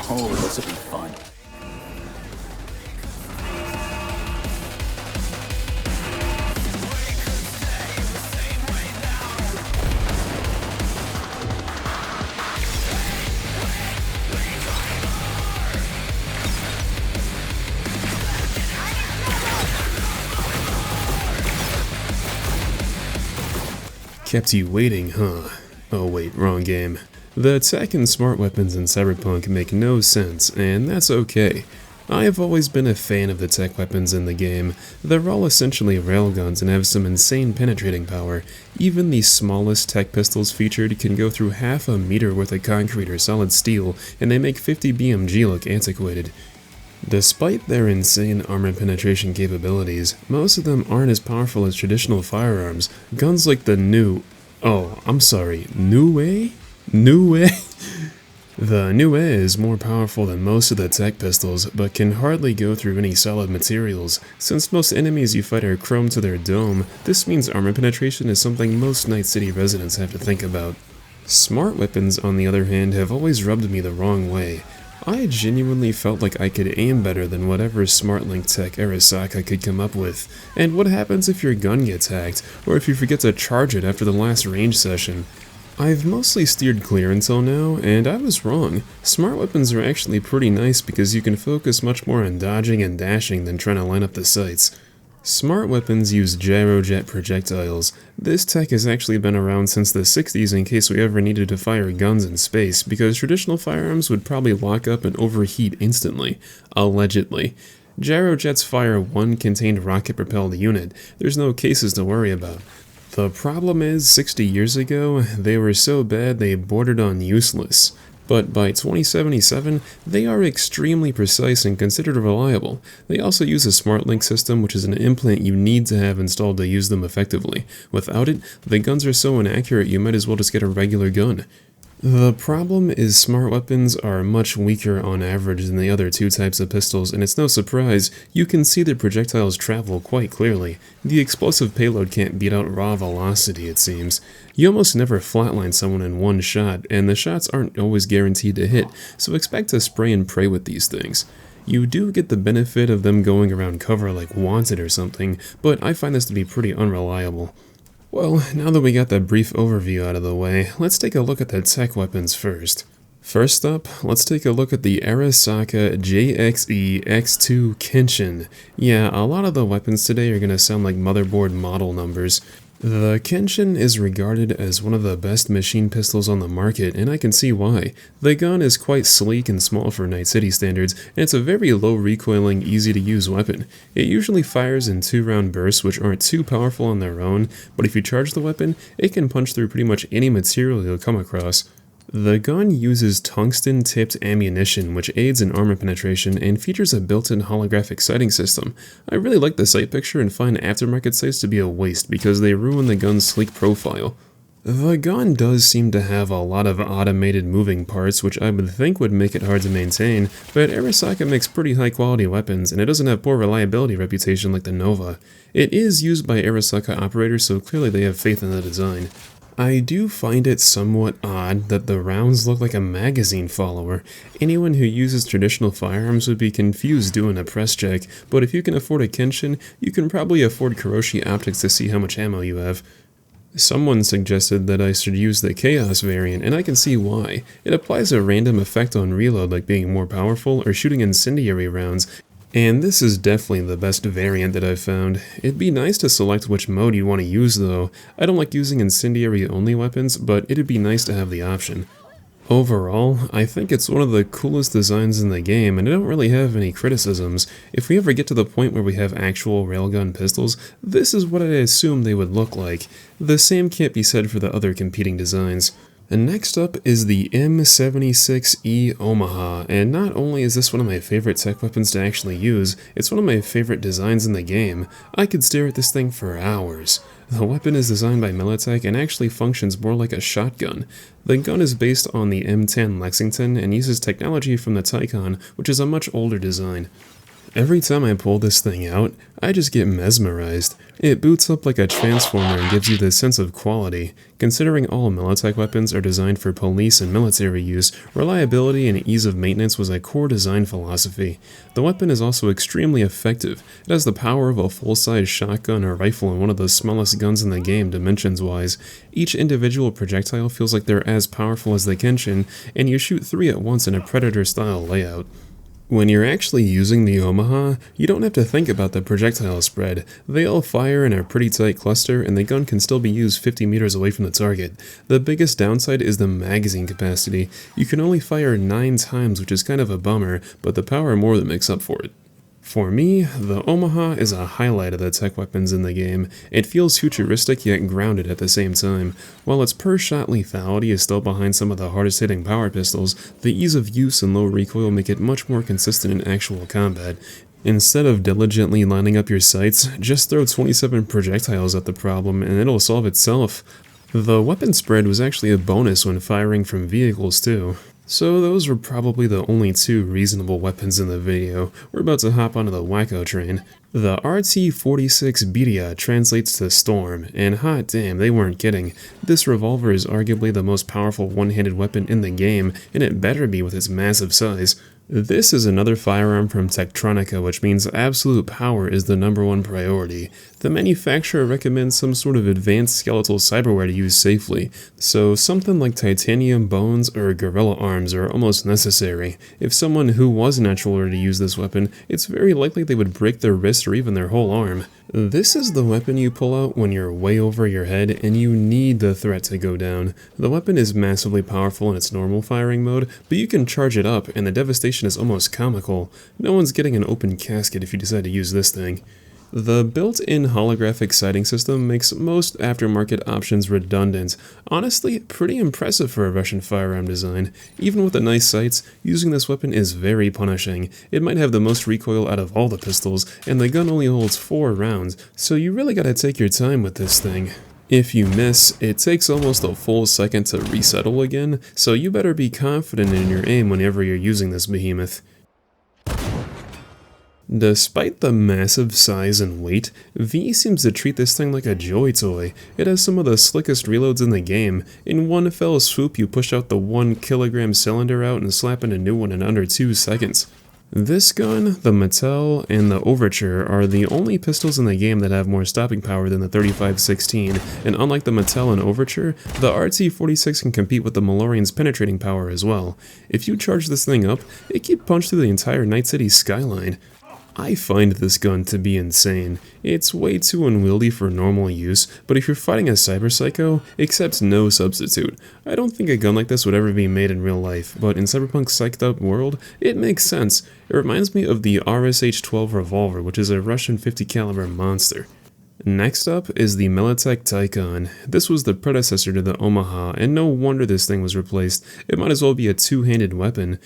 Oh, this will be fun. Kept you waiting, huh? Oh wait, wrong game. The tech and smart weapons in Cyberpunk make no sense, and that's okay. I have always been a fan of the tech weapons in the game. They're all essentially railguns and have some insane penetrating power. Even the smallest tech pistols featured can go through half a meter worth of concrete or solid steel, and they make 50 BMG look antiquated. Despite their insane armor penetration capabilities, most of them aren't as powerful as traditional firearms. Guns like the new New The New is more powerful than most of the tech pistols, but can hardly go through any solid materials. Since most enemies you fight are chrome to their dome, this means armor penetration is something most Night City residents have to think about. Smart weapons, on the other hand, have always rubbed me the wrong way. I genuinely felt like I could aim better than whatever Smart Link tech Arasaka could come up with. And what happens if your gun gets hacked, or if you forget to charge it after the last range session? I've mostly steered clear until now, and I was wrong. Smart weapons are actually pretty nice because you can focus much more on dodging and dashing than trying to line up the sights. Smart weapons use gyrojet projectiles. This tech has actually been around since the 60s in case we ever needed to fire guns in space, because traditional firearms would probably lock up and overheat instantly. Allegedly. Gyrojets fire one contained rocket-propelled unit. There's no cases to worry about. The problem is, 60 years ago, they were so bad they bordered on useless. But by 2077, they are extremely precise and considered reliable. They also use a smart link system, which is an implant you need to have installed to use them effectively. Without it, the guns are so inaccurate you might as well just get a regular gun. The problem is smart weapons are much weaker on average than the other two types of pistols, and it's no surprise, you can see the projectiles travel quite clearly. The explosive payload can't beat out raw velocity, it seems. You almost never flatline someone in one shot, and the shots aren't always guaranteed to hit, so expect to spray and pray with these things. You do get the benefit of them going around cover like Wanted or something, but I find this to be pretty unreliable. Well, now that we got that brief overview out of the way, let's take a look at the tech weapons first. First up, let's take a look at the Arasaka JXE X2 Kenshin. Yeah, a lot of the weapons today are going to sound like motherboard model numbers. The Kenshin is regarded as one of the best machine pistols on the market, and I can see why. The gun is quite sleek and small for Night City standards, and it's a very low recoiling, easy to use weapon. It usually fires in 2-round bursts which aren't too powerful on their own, but if you charge the weapon, it can punch through pretty much any material you'll come across. The gun uses tungsten-tipped ammunition, which aids in armor penetration and features a built-in holographic sighting system. I really like the sight picture and find aftermarket sights to be a waste because they ruin the gun's sleek profile. The gun does seem to have a lot of automated moving parts, which I would think would make it hard to maintain, but Arasaka makes pretty high-quality weapons, and it doesn't have poor reliability reputation like the Nova. It is used by Arasaka operators, so clearly they have faith in the design. I do find it somewhat odd that the rounds look like a magazine follower. Anyone who uses traditional firearms would be confused doing a press check, but if you can afford a Kenshin, you can probably afford Kiroshi optics to see how much ammo you have. Someone suggested that I should use the Chaos variant, and I can see why. It applies a random effect on reload like being more powerful or shooting incendiary rounds, and this is definitely the best variant that I've found. It'd be nice to select which mode you want to use though. I don't like using incendiary only weapons, but it'd be nice to have the option. Overall, I think it's one of the coolest designs in the game, and I don't really have any criticisms. If we ever get to the point where we have actual railgun pistols, this is what I assume they would look like. The same can't be said for the other competing designs. And next up is the M76E Omaha, and not only is this one of my favorite tech weapons to actually use, it's one of my favorite designs in the game. I could stare at this thing for hours. The weapon is designed by Militech and actually functions more like a shotgun. The gun is based on the M10 Lexington and uses technology from the Tycon, which is a much older design. Every time I pull this thing out, I just get mesmerized. It boots up like a transformer and gives you this sense of quality. Considering all Militech weapons are designed for police and military use, reliability and ease of maintenance was a core design philosophy. The weapon is also extremely effective. It has the power of a full-size shotgun or rifle and one of the smallest guns in the game dimensions-wise. Each individual projectile feels like they're as powerful as the Kenshin, and you shoot 3 at once in a Predator-style layout. When you're actually using the Omaha, you don't have to think about the projectile spread. They all fire in a pretty tight cluster, and the gun can still be used 50 meters away from the target. The biggest downside is the magazine capacity. You can only fire 9 times, which is kind of a bummer, but the power more than makes up for it. For me, the Omaha is a highlight of the tech weapons in the game. It feels futuristic yet grounded at the same time. While its per-shot lethality is still behind some of the hardest-hitting power pistols, the ease of use and low recoil make it much more consistent in actual combat. Instead of diligently lining up your sights, just throw 27 projectiles at the problem and it'll solve itself. The weapon spread was actually a bonus when firing from vehicles too. So those were probably the only 2 reasonable weapons in the video. We're about to hop onto the wacko train. The RT-46 Birya translates to Storm, and hot damn, they weren't kidding. This revolver is arguably the most powerful one-handed weapon in the game, and it better be with its massive size. This is another firearm from Tektronika, which means absolute power is the #1 priority. The manufacturer recommends some sort of advanced skeletal cyberware to use safely, so something like titanium bones or gorilla arms are almost necessary. If someone who was natural were to use this weapon, it's very likely they would break their wrist or even their whole arm. This is the weapon you pull out when you're way over your head and you need the threat to go down. The weapon is massively powerful in its normal firing mode, but you can charge it up and the devastation is almost comical. No one's getting an open casket if you decide to use this thing. The built-in holographic sighting system makes most aftermarket options redundant. Honestly, pretty impressive for a Russian firearm design. Even with the nice sights, using this weapon is very punishing. It might have the most recoil out of all the pistols, and the gun only holds 4 rounds, so you really gotta take your time with this thing. If you miss, it takes almost a full second to resettle again, so you better be confident in your aim whenever you're using this behemoth. Despite the massive size and weight, V seems to treat this thing like a joy toy. It has some of the slickest reloads in the game. In one fell swoop, you push out the 1 kilogram cylinder out and slap in a new one in under 2 seconds. This gun, the Mattel, and the Overture are the only pistols in the game that have more stopping power than the 3516, and unlike the Mattel and Overture, the RT-46 can compete with the Malorian's penetrating power as well. If you charge this thing up, it can punch through the entire Night City skyline. I find this gun to be insane. It's way too unwieldy for normal use, but if you're fighting a cyber psycho, accepts no substitute. I don't think a gun like this would ever be made in real life, but in Cyberpunk's psyched up world, it makes sense. It reminds me of the RSH-12 revolver, which is a Russian 50 caliber monster. Next up is the Militech Tycon. This was the predecessor to the Omaha, and no wonder this thing was replaced. It might as well be a two-handed weapon.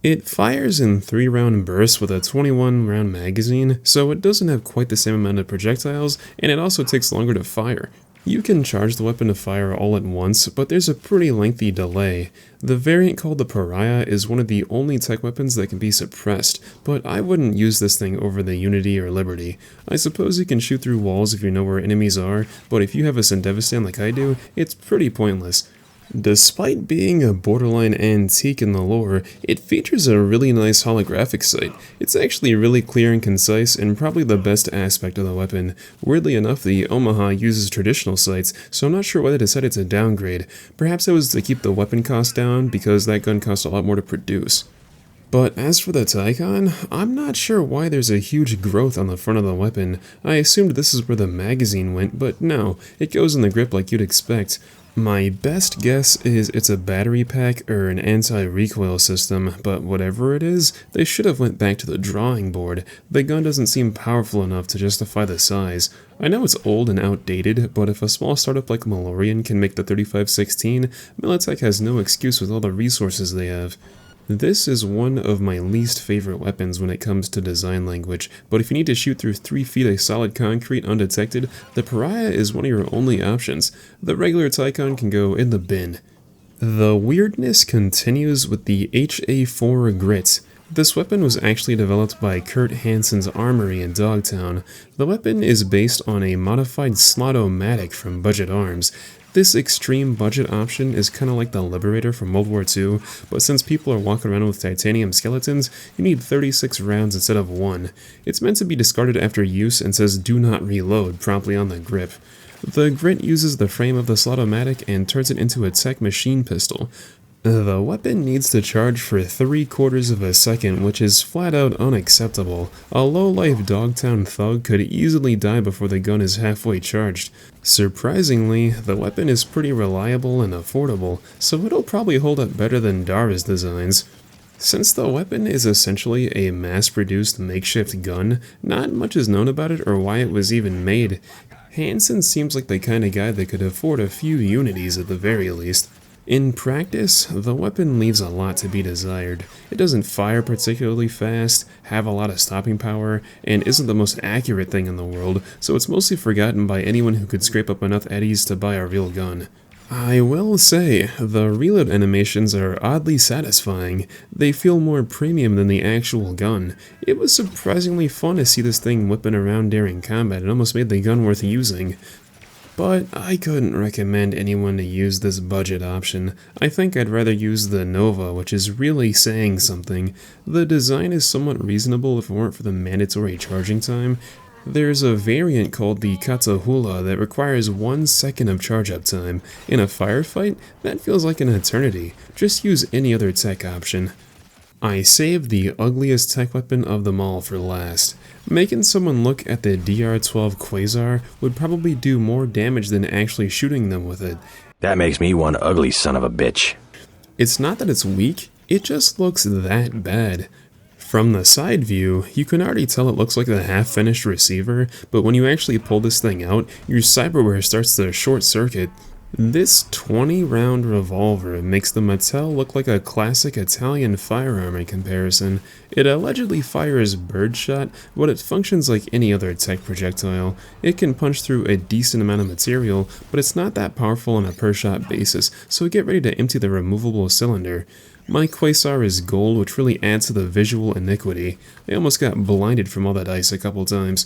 It fires in 3-round bursts with a 21-round magazine, so it doesn't have quite the same amount of projectiles, and it also takes longer to fire. You can charge the weapon to fire all at once, but there's a pretty lengthy delay. The variant called the Pariah is one of the only tech weapons that can be suppressed, but I wouldn't use this thing over the Unity or Liberty. I suppose you can shoot through walls if you know where enemies are, but if you have a Sendevistan like I do, it's pretty pointless. Despite being a borderline antique in the lore, it features a really nice holographic sight. It's actually really clear and concise and probably the best aspect of the weapon. Weirdly enough, the Omaha uses traditional sights, so I'm not sure why they decided to downgrade. Perhaps it was to keep the weapon cost down because that gun costs a lot more to produce. But as for the Tycon, I'm not sure why there's a huge growth on the front of the weapon. I assumed this is where the magazine went, but no, it goes in the grip like you'd expect. My best guess is it's a battery pack or an anti-recoil system, but whatever it is, they should have went back to the drawing board. The gun doesn't seem powerful enough to justify the size. I know it's old and outdated, but if a small startup like Malorian can make the 3516, Militech has no excuse with all the resources they have. This is one of my least favorite weapons when it comes to design language, but if you need to shoot through 3 feet of solid concrete undetected, the Pariah is one of your only options. The regular Tycon can go in the bin. The weirdness continues with the HA4 Grit. This weapon was actually developed by Kurt Hansen's Armory in Dogtown. The weapon is based on a modified slot-o-matic from Budget Arms. This extreme budget option is kinda like the Liberator from World War II, but since people are walking around with titanium skeletons, you need 36 rounds instead of 1. It's meant to be discarded after use and says "do not reload" promptly on the grip. The grit uses the frame of the slot-o-matic and turns it into a tech machine pistol. The weapon needs to charge for 3/4 of a second, which is flat out unacceptable. A low-life Dogtown thug could easily die before the gun is halfway charged. Surprisingly, the weapon is pretty reliable and affordable, so it'll probably hold up better than Dara's designs. Since the weapon is essentially a mass-produced makeshift gun, not much is known about it or why it was even made. Hansen seems like the kind of guy that could afford a few unities at the very least. In practice, the weapon leaves a lot to be desired. It doesn't fire particularly fast, have a lot of stopping power, and isn't the most accurate thing in the world, so it's mostly forgotten by anyone who could scrape up enough eddies to buy a real gun. I will say, the reload animations are oddly satisfying. They feel more premium than the actual gun. It was surprisingly fun to see this thing whipping around during combat. It almost made the gun worth using. But I couldn't recommend anyone to use this budget option. I think I'd rather use the Nova, which is really saying something. The design is somewhat reasonable if it weren't for the mandatory charging time. There's a variant called the Katsuhula that requires 1 second of charge-up time. In a firefight, that feels like an eternity. Just use any other tech option. I saved the ugliest tech weapon of them all for last. Making someone look at the DR-12 Quasar would probably do more damage than actually shooting them with it. That makes me one ugly son of a bitch. It's not that it's weak, it just looks that bad. From the side view, you can already tell it looks like a half-finished receiver, but when you actually pull this thing out, your cyberware starts to short-circuit. This 20-round revolver makes the Mattel look like a classic Italian firearm in comparison. It allegedly fires birdshot, but it functions like any other tech projectile. It can punch through a decent amount of material, but it's not that powerful on a per-shot basis, so get ready to empty the removable cylinder. My Quasar is gold, which really adds to the visual iniquity. I almost got blinded from all that ice a couple times.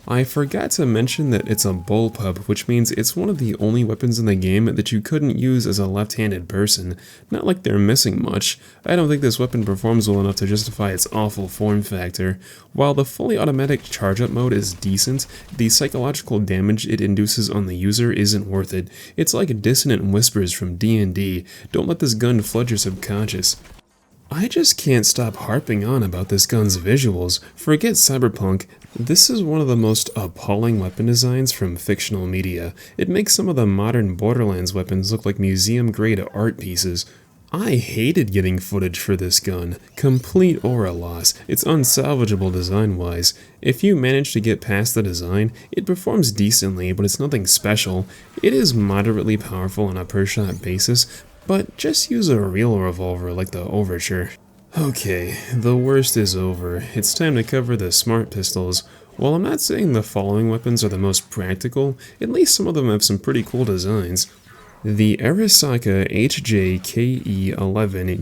I forgot to mention that it's a bullpup, which means it's one of the only weapons in the game that you couldn't use as a left-handed person. Not like they're missing much. I don't think this weapon performs well enough to justify its awful form factor. While the fully automatic charge-up mode is decent, the psychological damage it induces on the user isn't worth it. It's like dissonant whispers from D&D. Don't let this gun flood your subconscious. I just can't stop harping on about this gun's visuals. Forget Cyberpunk, this is one of the most appalling weapon designs from fictional media. It makes some of the modern Borderlands weapons look like museum-grade art pieces. I hated getting footage for this gun. Complete aura loss. It's unsalvageable design-wise. If you manage to get past the design, it performs decently, but it's nothing special. It is moderately powerful on a per-shot basis, but just use a real revolver like the Overture. Okay, the worst is over. It's time to cover the smart pistols. While I'm not saying the following weapons are the most practical, at least some of them have some pretty cool designs. The Arisaka HJKE-11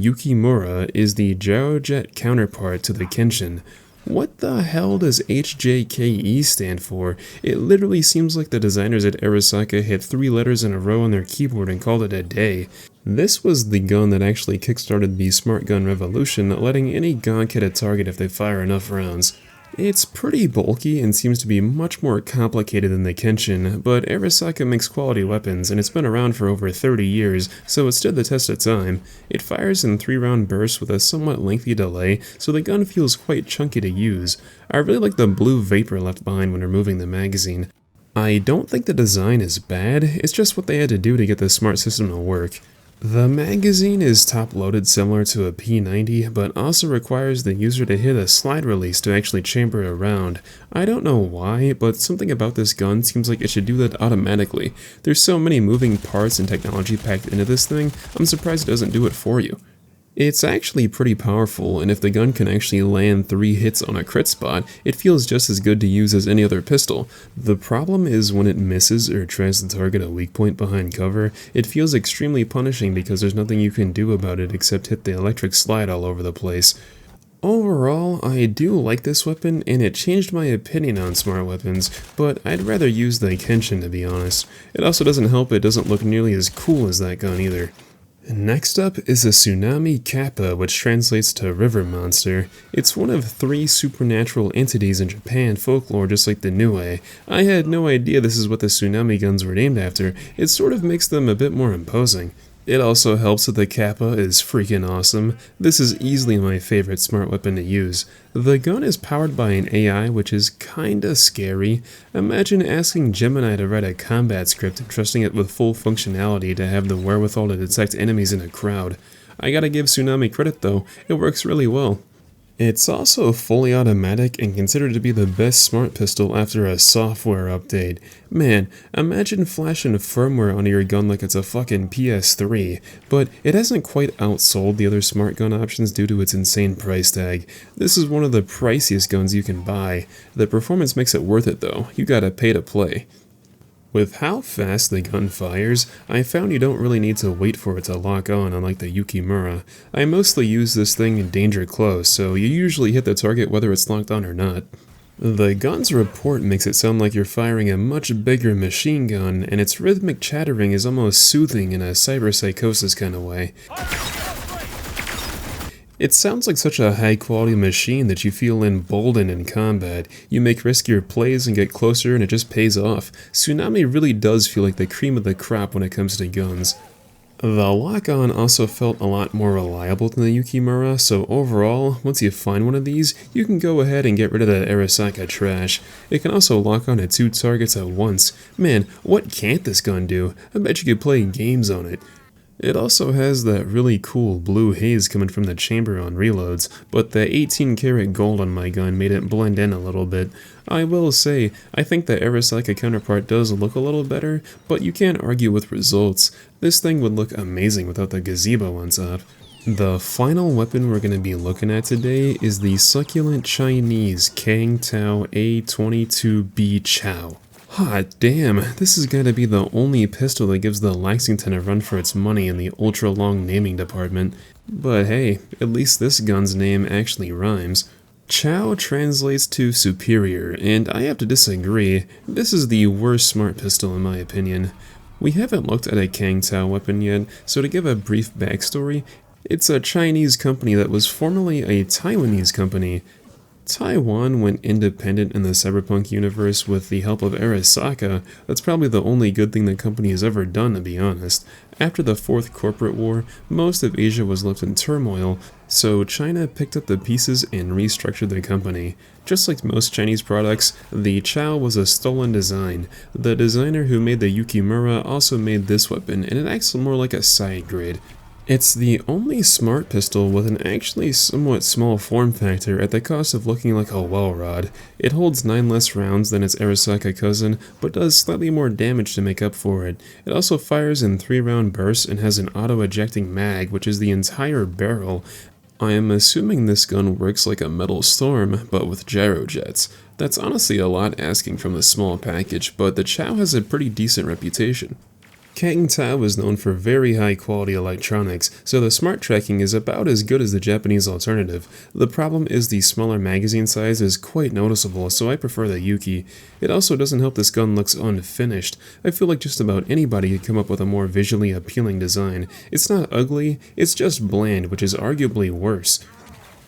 Yukimura is the gyrojet counterpart to the Kenshin. What the hell does HJKE stand for? It literally seems like the designers at Arisaka hit 3 letters in a row on their keyboard and called it a day. This was the gun that actually kickstarted the smart gun revolution, letting any gonk hit a target if they fire enough rounds. It's pretty bulky and seems to be much more complicated than the Kenshin, but Arisaka makes quality weapons and it's been around for over 30 years, so it stood the test of time. It fires in 3-round bursts with a somewhat lengthy delay, so the gun feels quite chunky to use. I really like the blue vapor left behind when removing the magazine. I don't think the design is bad, it's just what they had to do to get the smart system to work. The magazine is top-loaded similar to a P90, but also requires the user to hit a slide release to actually chamber a round. I don't know why, but something about this gun seems like it should do that automatically. There's so many moving parts and technology packed into this thing, I'm surprised it doesn't do it for you. It's actually pretty powerful, and if the gun can actually land 3 hits on a crit spot, it feels just as good to use as any other pistol. The problem is when it misses or tries to target a weak point behind cover, it feels extremely punishing because there's nothing you can do about it except hit the electric slide all over the place. Overall, I do like this weapon, and it changed my opinion on smart weapons, but I'd rather use the Kenshin to be honest. It also doesn't help it doesn't look nearly as cool as that gun either. Next up is a Tsunami Kappa, which translates to River Monster. It's one of 3 supernatural entities in Japan folklore, just like the Niue. I had no idea this is what the tsunami guns were named after. It sort of makes them a bit more imposing. It also helps that the Kappa is freaking awesome. This is easily my favorite smart weapon to use. The gun is powered by an AI, which is kinda scary. Imagine asking Gemini to write a combat script and trusting it with full functionality to have the wherewithal to detect enemies in a crowd. I gotta give Tsunami credit though, it works really well. It's also fully automatic and considered to be the best smart pistol after a software update. Man, imagine flashing firmware onto your gun like it's a fucking PS3, but it hasn't quite outsold the other smart gun options due to its insane price tag. This is one of the priciest guns you can buy. The performance makes it worth it though, you gotta pay to play. With how fast the gun fires, I found you don't really need to wait for it to lock on unlike the Yukimura. I mostly use this thing in danger close, so you usually hit the target whether it's locked on or not. The gun's report makes it sound like you're firing a much bigger machine gun, and its rhythmic chattering is almost soothing in a cyberpsychosis kind of way. It sounds like such a high-quality machine that you feel emboldened in combat. You make riskier plays and get closer and it just pays off. Tsunami really does feel like the cream of the crop when it comes to guns. The lock-on also felt a lot more reliable than the Yukimura, so overall, once you find one of these, you can go ahead and get rid of the Arasaka trash. It can also lock on to 2 targets at once. Man, what can't this gun do? I bet you could play games on it. It also has that really cool blue haze coming from the chamber on reloads, but the 18 karat gold on my gun made it blend in a little bit. I will say, I think the Arasaka counterpart does look a little better, but you can't argue with results. This thing would look amazing without the gazebo on top. The final weapon we're going to be looking at today is the succulent Chinese Kang Tao A22B Chow. Hot damn, this has got to be the only pistol that gives the Lexington a run for its money in the ultra-long naming department. But hey, at least this gun's name actually rhymes. Chow translates to superior, and I have to disagree. This is the worst smart pistol in my opinion. We haven't looked at a Kang Tao weapon yet, so to give a brief backstory, it's a Chinese company that was formerly a Taiwanese company. Taiwan went independent in the Cyberpunk universe with the help of Arasaka. That's probably the only good thing the company has ever done, to be honest. After the Fourth Corporate War, most of Asia was left in turmoil, so China picked up the pieces and restructured the company. Just like most Chinese products, the Chow was a stolen design. The designer who made the Yukimura also made this weapon, and it acts more like a side grade. It's the only smart pistol with an actually somewhat small form factor at the cost of looking like a well rod. It holds 9 less rounds than its Arasaka cousin, but does slightly more damage to make up for it. It also fires in 3-round bursts and has an auto-ejecting mag, which is the entire barrel. I am assuming this gun works like a metal storm, but with gyro jets. That's honestly a lot asking from the small package, but the Chow has a pretty decent reputation. Kang Tao is known for very high quality electronics, so the smart tracking is about as good as the Japanese alternative. The problem is the smaller magazine size is quite noticeable, so I prefer the Yuki. It also doesn't help this gun looks unfinished. I feel like just about anybody could come up with a more visually appealing design. It's not ugly, it's just bland, which is arguably worse.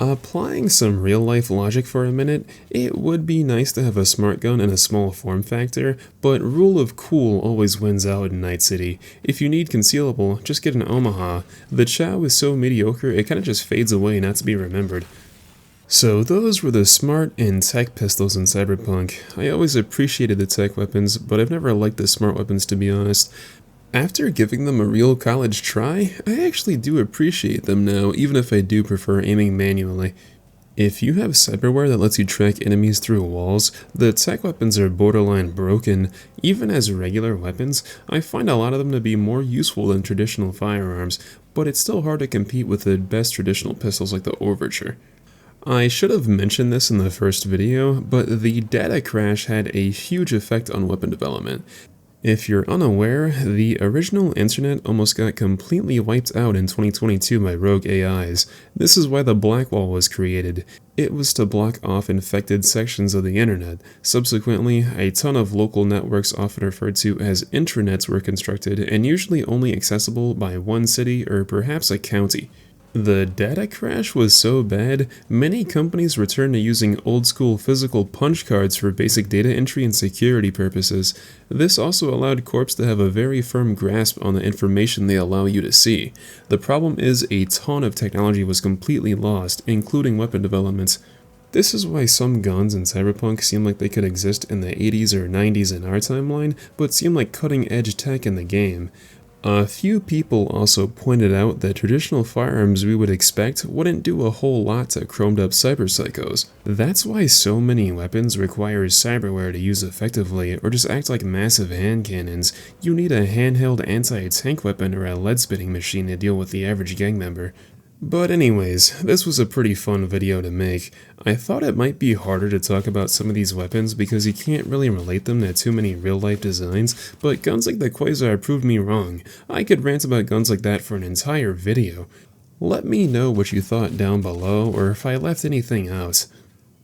Applying some real-life logic for a minute, it would be nice to have a smart gun in a small form factor, but rule of cool always wins out in Night City. If you need concealable, just get an Omaha. The Chow is so mediocre it kinda just fades away not to be remembered. So those were the smart and tech pistols in Cyberpunk. I always appreciated the tech weapons, but I've never liked the smart weapons to be honest. After giving them a real college try, I actually do appreciate them now, even if I do prefer aiming manually. If you have cyberware that lets you track enemies through walls, the tech weapons are borderline broken. Even as regular weapons, I find a lot of them to be more useful than traditional firearms, but it's still hard to compete with the best traditional pistols like the Overture. I should have mentioned this in the first video, but the data crash had a huge effect on weapon development. If you're unaware, the original internet almost got completely wiped out in 2022 by rogue AIs. This is why the Black Wall was created. It was to block off infected sections of the internet. Subsequently, a ton of local networks, often referred to as intranets, were constructed and usually only accessible by one city or perhaps a county. The data crash was so bad, many companies returned to using old-school physical punch cards for basic data entry and security purposes. This also allowed corps to have a very firm grasp on the information they allow you to see. The problem is a ton of technology was completely lost, including weapon development. This is why some guns in Cyberpunk seem like they could exist in the 80s or 90s in our timeline, but seem like cutting-edge tech in the game. A few people also pointed out that traditional firearms we would expect wouldn't do a whole lot to chromed up cyberpsychos. That's why so many weapons require cyberware to use effectively, or just act like massive hand cannons. You need a handheld anti-tank weapon or a lead-spitting machine to deal with the average gang member. But anyways, this was a pretty fun video to make. I thought it might be harder to talk about some of these weapons because you can't really relate them to too many real-life designs, but guns like the Quasar proved me wrong. I could rant about guns like that for an entire video. Let me know what you thought down below, or if I left anything out.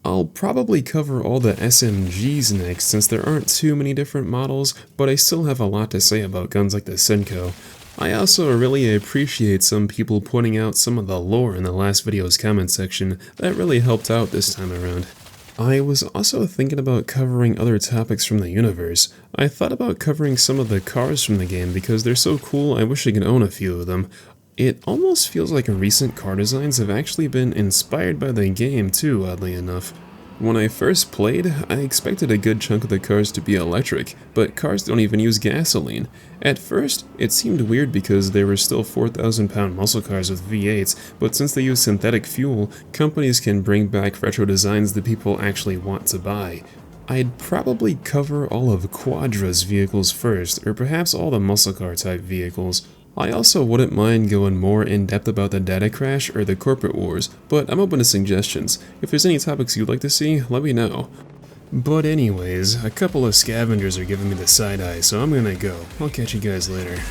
I'll probably cover all the SMGs next since there aren't too many different models, but I still have a lot to say about guns like the Senko. I also really appreciate some people pointing out some of the lore in the last video's comment section. That really helped out this time around. I was also thinking about covering other topics from the universe. I thought about covering some of the cars from the game because they're so cool I wish I could own a few of them. It almost feels like recent car designs have actually been inspired by the game too, oddly enough. When I first played, I expected a good chunk of the cars to be electric, but cars don't even use gasoline. At first, it seemed weird because they were still 4,000-pound muscle cars with V8s, but since they use synthetic fuel, companies can bring back retro designs that people actually want to buy. I'd probably cover all of Quadra's vehicles first, or perhaps all the muscle car type vehicles. I also wouldn't mind going more in depth about the data crash or the corporate wars, but I'm open to suggestions. If there's any topics you'd like to see, let me know. But anyways, a couple of scavengers are giving me the side eye, so I'm gonna go. I'll catch you guys later.